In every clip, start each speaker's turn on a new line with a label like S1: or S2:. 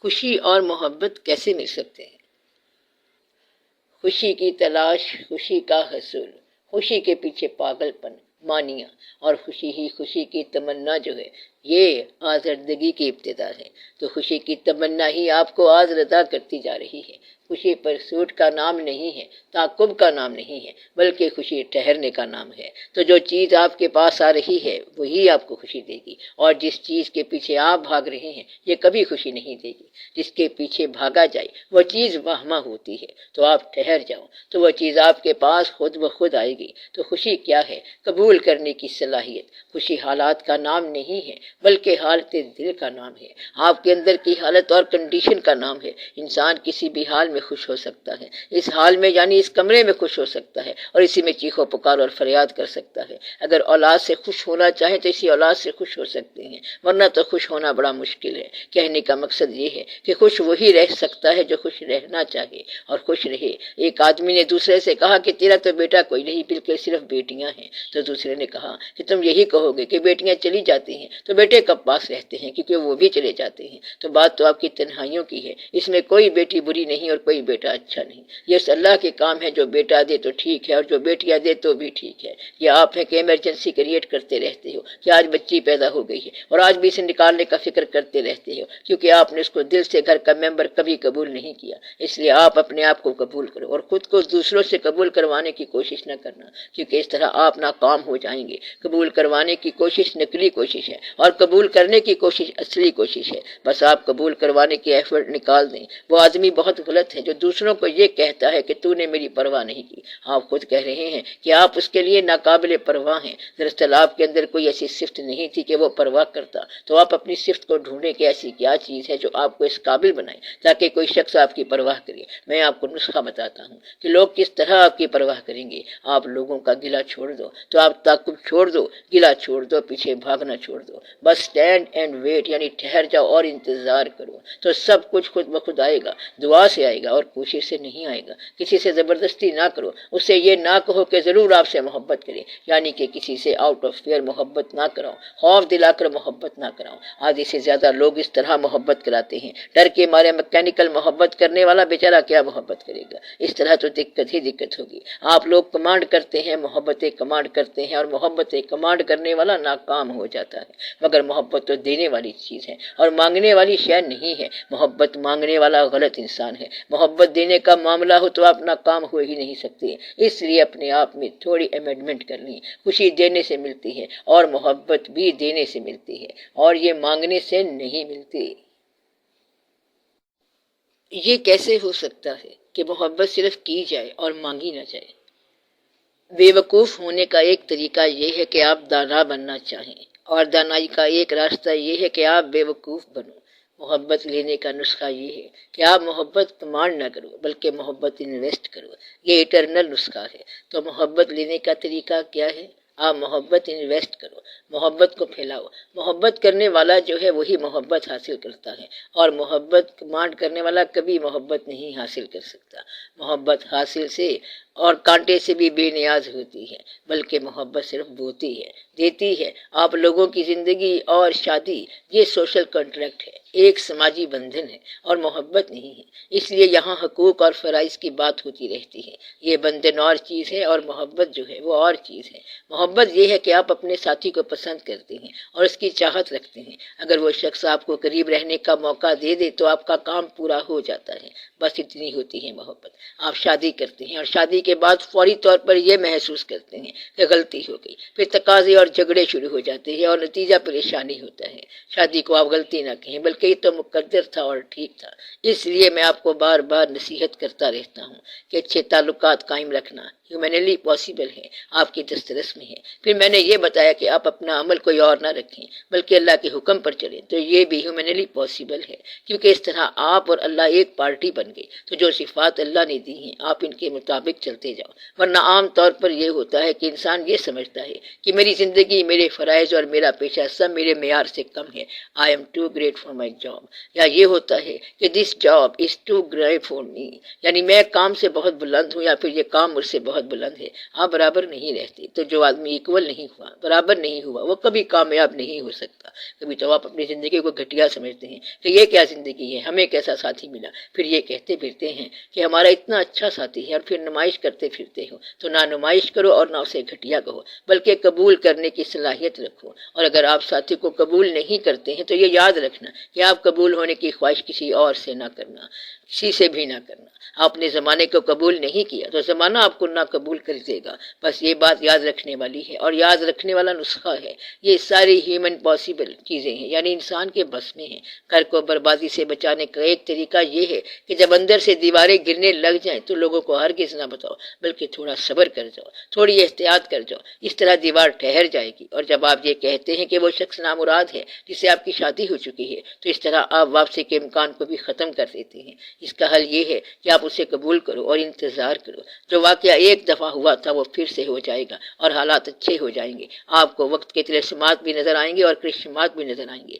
S1: خوشی اور محبت کیسے مل سکتے ہیں؟ خوشی کی تلاش، خوشی کا حصول، خوشی کے پیچھے پاگل پن، مانیہ، اور خوشی ہی خوشی کی تمنا جو ہے یہ آزردگی کی ابتدا ہے۔ تو خوشی کی تمنا ہی آپ کو آزردہ کرتی جا رہی ہے۔ خوشی پرسوٹ کا نام نہیں ہے، تعاقب کا نام نہیں ہے، بلکہ خوشی ٹھہرنے کا نام ہے۔ تو جو چیز آپ کے پاس آ رہی ہے وہی آپ کو خوشی دے گی، اور جس چیز کے پیچھے آپ بھاگ رہے ہیں یہ کبھی خوشی نہیں دے گی۔ جس کے پیچھے بھاگا جائے وہ چیز وہمہ ہوتی ہے، تو آپ ٹھہر جاؤ تو وہ چیز آپ کے پاس خود بخود آئے گی۔ تو خوشی کیا ہے؟ قبول کرنے کی صلاحیت۔ خوشی حالات کا نام نہیں ہے بلکہ حالت دل کا نام ہے، آپ کے اندر کی حالت اور کنڈیشن کا نام ہے۔ انسان کسی بھی حال میں خوش ہو سکتا ہے، اس حال میں یعنی اس کمرے میں خوش ہو سکتا ہے، اور اسی میں چیخو پکار اور فریاد کر سکتا ہے۔ اگر اولاد سے خوش ہونا چاہے تو اسی اولاد سے خوش ہو سکتے ہیں، ورنہ تو خوش ہونا بڑا مشکل ہے۔ کہنے کا مقصد یہ ہے کہ خوش وہی رہ سکتا ہے جو خوش رہنا چاہے اور خوش رہے۔ ایک آدمی نے دوسرے سے کہا کہ تیرا تو بیٹا کوئی نہیں بلکہ صرف بیٹیاں ہیں۔ تو دوسرے نے کہا کہ تم یہی کہو گے کہ بیٹیاں چلی جاتی ہیں تو بیٹے کب پاس رہتے ہیں، کیونکہ وہ بھی چلے جاتے ہیں۔ تو بات تو آپ کی تنہائیوں کی ہے، اس میں کوئی بیٹی بری نہیں اور کوئی بیٹا اچھا نہیں۔ یہ اللہ کے کام ہے، جو بیٹا دے تو ٹھیک ہے اور جو بیٹیاں دے تو بھی ٹھیک ہے۔ یہ آپ ہیں کہ ایمرجنسی کریٹ کرتے رہتے ہو کہ آج بچی پیدا ہو گئی ہے اور آج بھی اسے نکالنے کا فکر کرتے رہتے ہو، کیونکہ آپ نے اس کو دل سے گھر کا ممبر کبھی قبول نہیں کیا۔ اس لیے آپ اپنے آپ کو قبول کرو اور خود کو دوسروں سے قبول کروانے کی کوشش نہ کرنا، کیونکہ اس طرح آپ ناکام ہو جائیں گے۔ قبول کروانے کی کوشش نقلی کوشش ہے اور قبول کرنے کی کوشش اصلی کوشش ہے۔ بس آپ قبول کروانے کی ایفرٹ نکال دیں۔ وہ آدمی بہت غلط ہے جو دوسروں کو یہ کہتا ہے کہ تو نے میری پرواہ نہیں کی۔ آپ خود کہہ رہے ہیں کہ آپ اس کے لیے ناقابل پرواہ ہیں۔ دراصل آپ کے اندر کوئی ایسی صفت نہیں تھی کہ وہ پرواہ کرتا، تو آپ اپنی صفت کو ڈھونڈیں کہ ایسی کیا چیز ہے جو آپ کو اس قابل بنائے تاکہ کوئی شخص آپ کی پرواہ کرے۔ میں آپ کو نسخہ بتاتا ہوں کہ لوگ کس طرح آپ کی پرواہ کریں گے۔ آپ لوگوں کا گلہ چھوڑ دو، تو آپ تعقب چھوڑ دو، گلہ چھوڑ دو، پیچھے بھاگنا چھوڑ دو۔ بس اسٹینڈ اینڈ ویٹ، یعنی ٹھہر جاؤ اور انتظار کرو، تو سب کچھ خود بخود آئے گا۔ دعا سے آئے گا اور کوشش سے نہیں آئے گا۔ کسی سے زبردستی نہ کرو، اس سے یہ نہ کہو کہ ضرور آپ سے محبت کرے، یعنی کہ کسی سے آؤٹ آف فیئر محبت نہ کراؤ، خوف دلا کر محبت نہ کراؤ۔ آدھی سے زیادہ لوگ اس طرح محبت کراتے ہیں، ڈر کے مارے میکینیکل محبت کرنے والا بیچارہ کیا محبت کرے گا؟ اس طرح تو دقت ہی دقت ہوگی۔ آپ لوگ کمانڈ کرتے ہیں، محبتیں کمانڈ کرتے ہیں، اور محبتیں کمانڈ کرنے والا ناکام ہو جاتا ہے۔ مگر محبت تو دینے والی چیز ہے اور مانگنے والی شے نہیں ہے۔ محبت مانگنے والا غلط انسان ہے۔ محبت دینے کا معاملہ ہو تو آپ ناکام ہو ہی نہیں سکتے۔ اس لیے اپنے آپ میں تھوڑی امینڈمنٹ کر لیں۔ خوشی دینے سے ملتی ہے اور محبت بھی دینے سے ملتی ہے، اور یہ مانگنے سے نہیں ملتی۔ یہ کیسے ہو سکتا ہے کہ محبت صرف کی جائے اور مانگی نہ جائے؟ بے وقوف ہونے کا ایک طریقہ یہ ہے کہ آپ دانا بننا چاہیں، اور دانائی کا ایک راستہ یہ ہے کہ آپ بے وقوف بنو۔ محبت لینے کا نسخہ یہ ہے کہ آپ محبت کمانڈ نہ کرو بلکہ محبت انویسٹ کرو۔ یہ ایٹرنل نسخہ ہے۔ تو محبت لینے کا طریقہ کیا ہے؟ آپ محبت انویسٹ کرو، محبت کو پھیلاؤ۔ محبت کرنے والا جو ہے وہی محبت حاصل کرتا ہے، اور محبت کمانڈ کرنے والا کبھی محبت نہیں حاصل کر سکتا۔ محبت حاصل سے اور کانٹے سے بھی بے نیاز ہوتی ہے، بلکہ محبت صرف بوتی ہے، دیتی ہے۔ آپ لوگوں کی زندگی اور شادی یہ سوشل کنٹریکٹ ہے، ایک سماجی بندھن ہے اور محبت نہیں ہے۔ اس لیے یہاں حقوق اور فرائض کی بات ہوتی رہتی ہے۔ یہ بندھن اور چیز ہے اور محبت جو ہے وہ اور چیز ہے۔ محبت یہ ہے کہ آپ اپنے ساتھی کو پسند کرتے ہیں اور اس کی چاہت رکھتے ہیں۔ اگر وہ شخص آپ کو قریب رہنے کا موقع دے دے تو آپ کا کام پورا ہو جاتا ہے۔ بس اتنی ہوتی ہے محبت۔ آپ شادی کرتے ہیں اور شادی کے بعد فوری طور پر یہ محسوس کرتے ہیں کہ غلطی ہو گئی، پھر تقاضے اور جھگڑے شروع ہو جاتے ہیں اور نتیجہ پریشانی ہوتا ہے۔ شادی کو آپ غلطی نہ کہیں بلکہ یہ تو مقدر تھا اور ٹھیک تھا۔ اس لیے میں آپ کو بار بار نصیحت کرتا رہتا ہوں کہ اچھے تعلقات قائم رکھنا ہیومنلی پاسبل ہے، آپ کی دسترس میں ہے۔ پھر میں نے یہ بتایا کہ آپ اپنا عمل کوئی اور نہ رکھیں بلکہ اللہ کے حکم پر چلیں، تو یہ بھی ہیومنلی پاسبل ہے، کیونکہ اس طرح آپ اور اللہ ایک پارٹی بن گئے۔ تو جو صفات اللہ نے دی ہیں آپ ان کے مطابق چلتے جاؤ، ورنہ عام طور پر یہ ہوتا ہے کہ انسان یہ سمجھتا ہے کہ میری زندگی، میرے فرائض اور میرا پیشہ سب میرے معیار سے کم ہے، I am too great for my job، یا یہ ہوتا ہے کہ this job is too great for me، یعنی میں کام سے بہت بلند ہوں، یا پھر یہ کام مجھ سے بہت بہت بلند ہے، آپ برابر نہیں رہتے، تو جو آدمی ایکول نہیں ہوا، برابر نہیں ہوا، وہ کبھی کامیاب نہیں ہو سکتا۔ کبھی تو آپ اپنی زندگی کو گھٹیا سمجھتے ہیں کہ یہ کیا زندگی ہے، ہمیں کیسا ساتھی ملا، پھر یہ کہتے پھرتے ہیں کہ ہمارا اتنا اچھا ساتھی ہے، اور پھر نمائش کرتے پھرتے ہو۔ تو نہ نمائش کرو اور نہ اسے گھٹیا کہو، بلکہ قبول کرنے کی صلاحیت رکھو۔ اور اگر آپ ساتھی کو قبول نہیں کرتے ہیں تو یہ یاد رکھنا کہ آپ قبول ہونے کی خواہش کسی اور سے نہ کرنا، کسی سے بھی نہ کرنا۔ آپ نے زمانے کو قبول نہیں کیا تو زمانہ آپ کو نہ قبول کر دے گا۔ بس یہ بات یاد رکھنے والی ہے، اور یاد رکھنے والا نسخہ ہے۔ یہ ساری ہیومن پاسبل چیزیں ہیں، یعنی انسان کے بس میں ہیں۔ گھر کو بربادی سے بچانے کا ایک طریقہ یہ ہے کہ جب اندر سے دیواریں گرنے لگ جائیں تو لوگوں کو ہرگز نہ بتاؤ، بلکہ تھوڑا صبر کر جاؤ، تھوڑی احتیاط کر جاؤ۔ اس طرح دیوار ٹھہر جائے گی، اور جب آپ یہ کہتے ہیں کہ وہ شخص نامراد ہے جس سے آپ کی شادی ہو چکی ہے، تو اس طرح آپ واپسی کے امکان کو بھی ختم کر دیتے ہیں۔ اس کا حل یہ ہے کہ آپ اسے قبول کرو اور انتظار کرو۔ جو واقعہ ایک دفعہ ہوا تھا وہ پھر سے ہو جائے گا، اور حالات اچھے ہو جائیں گے۔ آپ کو وقت کے طلسمات بھی نظر آئیں گے اور کرشمات بھی نظر آئیں گے۔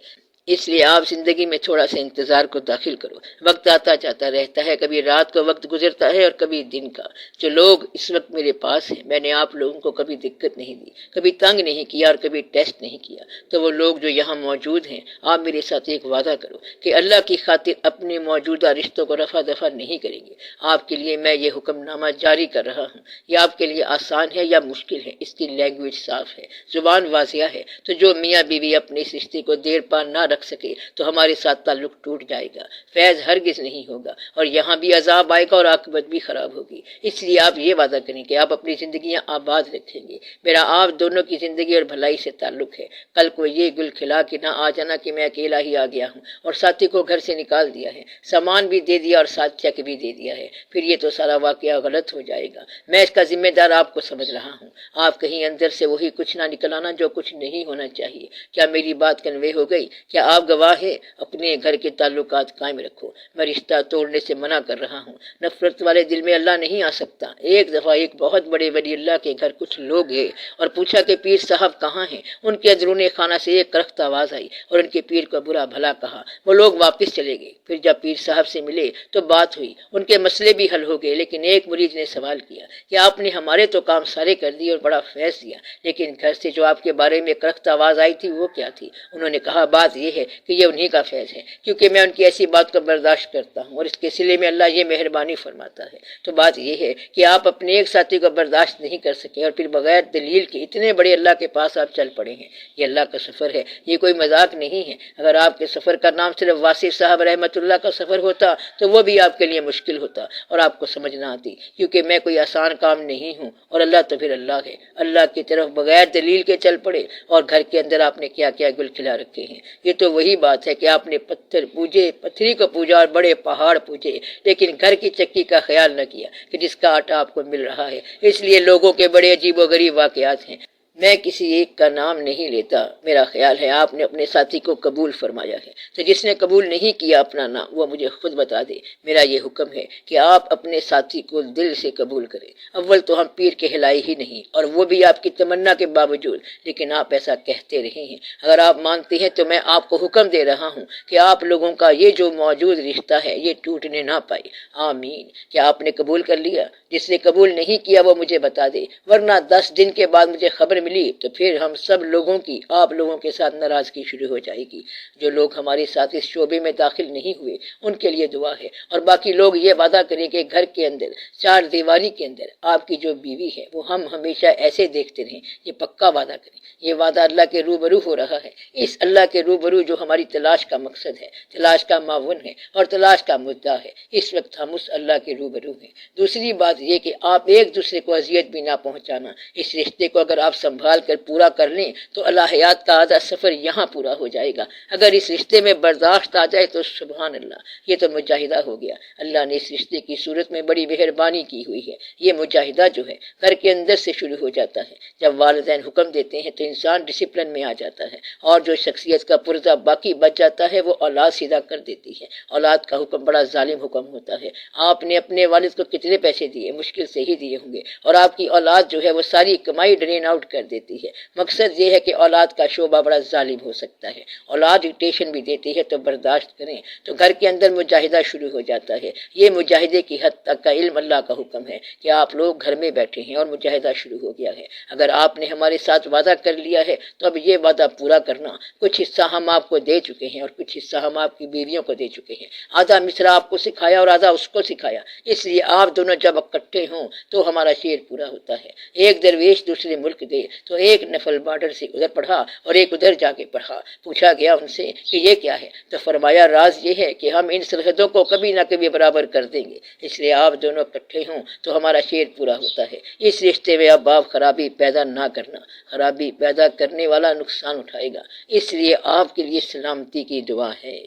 S1: اس لیے آپ زندگی میں تھوڑا سا انتظار کو داخل کرو۔ وقت آتا جاتا رہتا ہے، کبھی رات کو وقت گزرتا ہے اور کبھی دن کا۔ جو لوگ اس وقت میرے پاس ہیں، میں نے آپ لوگوں کو کبھی دقت نہیں دی، کبھی تنگ نہیں کیا اور کبھی ٹیسٹ نہیں کیا۔ تو وہ لوگ جو یہاں موجود ہیں، آپ میرے ساتھ ایک وعدہ کرو کہ اللہ کی خاطر اپنے موجودہ رشتوں کو رفع دفع نہیں کریں گے۔ آپ کے لیے میں یہ حکم نامہ جاری کر رہا ہوں۔ یہ آپ کے لیے آسان ہے یا مشکل ہے، اس کی لینگویج صاف ہے، زبان واضح ہے۔ تو جو میاں بیوی اپنے اس رشتے کو دیر پا نہ رکھ سکے تو ہمارے ساتھ تعلق ٹوٹ جائے گا، فیض ہرگز نہیں ہوگا، اور یہاں بھی عذاب آئے گا اور عاقبت بھی خراب ہوگی۔ اس لیے آپ یہ وعدہ کریں کہ آپ اپنی زندگیاں آباد رکھیں گے۔ میرا آپ دونوں کی زندگی اور بھلائی سے تعلق ہے۔ کل کو یہ گل کھلا کہ نہ آ جانا کہ میں اکیلا ہی آ گیا ہوں اور ساتھی کو گھر سے نکال دیا ہے، سامان بھی دے دیا اور ساتھ چیک بھی دے دیا ہے، پھر یہ تو سارا واقعہ غلط ہو جائے گا۔ میں اس کا ذمہ دار آپ کو سمجھ رہا ہوں۔ آپ کہیں اندر سے وہی کچھ نہ نکل آنا جو کچھ نہیں ہونا چاہیے۔ کیا میری بات کنوے ہو گئی؟ کیا آپ گواہ ہے؟ اپنے گھر کے تعلقات قائم رکھو۔ میں رشتہ توڑنے سے منع کر رہا ہوں۔ نفرت والے دل میں اللہ نہیں آ سکتا۔ ایک دفعہ ایک بہت بڑے ولی اللہ کے گھر کچھ لوگ گئے اور پوچھا کہ پیر صاحب کہاں ہیں؟ ان کے اندرون خانہ سے ایک کرخت آواز آئی اور ان کے پیر کو برا بھلا کہا۔ وہ لوگ واپس چلے گئے۔ پھر جب پیر صاحب سے ملے تو بات ہوئی، ان کے مسئلے بھی حل ہو گئے، لیکن ایک مریض نے سوال کیا کہ آپ نے ہمارے تو کام سارے کر دیے اور بڑا فیض دیا، لیکن گھر سے جو آپ کے بارے میں کرخت آواز آئی تھی وہ کیا تھی؟ انہوں نے کہا بات یہ ہے کہ یہ انہی کا فیض ہے، کیونکہ میں ان کی ایسی بات کو برداشت کرتا ہوں اور اس کے صلے میں اللہ یہ مہربانی فرماتا ہے۔ تو بات یہ ہے کہ آپ اپنے ایک ساتھی کو برداشت نہیں کر سکے اور پھر بغیر دلیل کے اتنے بڑے اللہ کے پاس آپ چل پڑے ہیں۔ یہ اللہ کا سفر ہے، یہ کوئی مذاق نہیں ہے۔ اگر آپ کے سفر کا نام صرف واصف صاحب رحمۃ اللہ کا سفر ہوتا تو وہ بھی آپ کے لیے مشکل ہوتا اور آپ کو سمجھ نہ آتی، کیونکہ میں کوئی آسان کام نہیں ہوں، اور اللہ تو پھر اللہ ہے۔ اللہ کی طرف بغیر دلیل کے چل پڑے، اور گھر کے اندر آپ نے کیا کیا گل کھلا رکھے ہیں۔ یہ تو وہی بات ہے کہ آپ نے پتھر پوجے، پتھری کو پوجا اور بڑے پہاڑ پوجے، لیکن گھر کی چکی کا خیال نہ کیا کہ جس کا آٹا آپ کو مل رہا ہے۔ اس لیے لوگوں کے بڑے عجیب و غریب واقعات ہیں۔ میں کسی ایک کا نام نہیں لیتا، میرا خیال ہے آپ نے اپنے ساتھی کو قبول فرمایا ہے، تو جس نے قبول نہیں کیا اپنا نام وہ مجھے خود بتا دے۔ میرا یہ حکم ہے کہ آپ اپنے ساتھی کو دل سے قبول کریں۔ اول تو ہم پیر کہلائے ہی نہیں، اور وہ بھی آپ کی تمنا کے باوجود، لیکن آپ ایسا کہتے رہے ہیں۔ اگر آپ مانتے ہیں تو میں آپ کو حکم دے رہا ہوں کہ آپ لوگوں کا یہ جو موجود رشتہ ہے یہ ٹوٹنے نہ پائے۔ آمین۔ کیا آپ نے قبول کر لیا؟ جس نے قبول نہیں کیا وہ مجھے بتا دے، ورنہ 10 دن کے بعد مجھے خبر ملی تو پھر ہم سب لوگوں کی آپ لوگوں کے ساتھ ناراضگی شروع ہو جائے گی۔ جو لوگ ہمارے ساتھ اس شعبے میں داخل نہیں ہوئے ان کے لیے دعا ہے، اور باقی لوگ یہ وعدہ کریں کہ گھر کے اندر چار دیواری کے اندر آپ کی جو بیوی ہے وہ ہم ہمیشہ ایسے دیکھتے رہیں۔ یہ پکا وعدہ کریں۔ یہ وعدہ اللہ کے روبرو ہو رہا ہے، اس اللہ کے روبرو جو ہماری تلاش کا مقصد ہے، تلاش کا معاون ہے اور تلاش کا مدعا ہے۔ اس وقت ہم اس اللہ کے روبرو ہیں۔ دوسری بات یہ کہ آپ ایک دوسرے کو اذیت بھی نہ پہنچانا۔ اس رشتے کو اگر آپ سنبھال کر پورا کر لیں تو اللہ حیات کا آدھا سفر یہاں پورا ہو جائے گا۔ اگر اس رشتے میں برداشت آ جائے تو سبحان اللہ، یہ تو مجاہدہ ہو گیا۔ اللہ نے اس رشتے کی صورت میں بڑی مہربانی کی ہوئی ہے۔ یہ مجاہدہ جو ہے گھر کے اندر سے شروع ہو جاتا ہے۔ جب والدین حکم دیتے ہیں تو انسان ڈسپلن میں آ جاتا ہے، اور جو شخصیت کا پرزہ باقی بچ جاتا ہے وہ اولاد سیدھا کر دیتی ہے۔ اولاد کا حکم بڑا ظالم حکم ہوتا ہے۔ آپ نے اپنے والد کو کتنے پیسے دیے؟ مشکل سے ہی دیے ہوں گے، اور آپ کی اولاد جو ہے وہ ساری کمائی ڈرین آؤٹ کر دیتی ہے۔ مقصد یہ ہے کہ اولاد کا شعبہ بڑا ظالم ہو سکتا ہے، اولاد ڈکٹیشن بھی دیتی ہے تو برداشت کریں، تو گھر کے اندر مجاہدہ شروع ہو جاتا ہے۔ یہ مجاہدے کی حد تک کا علم اللہ کا حکم ہے کہ آپ لوگ گھر میں بیٹھے ہیں اور مجاہدہ شروع ہو گیا ہے۔ اگر آپ نے ہمارے ساتھ وعدہ کر لیا ہے تو اب یہ وعدہ پورا کرنا۔ کچھ حصہ ہم آپ کو دے چکے ہیں اور کچھ حصہ ہم آپ کی بیویوں کو دے چکے ہیں، آدھا مصرع آپ کو سکھایا اور آدھا اس کو سکھایا، اس لیے آپ دونوں جب اکٹھے ہوں تو ہمارا شعر پورا ہوتا ہے۔ ایک درویش دوسرے ملک گئے تو ایک نفل بارڈر سے ادھر پڑھا اور ایک ادھر جا کے پڑھا۔ پوچھا گیا ان سے کہ یہ کیا ہے، تو فرمایا راز یہ ہے کہ ہم ان سرحدوں کو کبھی نہ کبھی برابر کر دیں گے، اس لیے آپ دونوں اکٹھے ہوں تو ہمارا شعر پورا ہوتا ہے۔ اس رشتے میں اب آپ خرابی پیدا نہ کرنا، خرابی پیدا کرنے والا نقصان اٹھائے گا، اس لیے آپ کے لیے سلامتی کی دعا ہے۔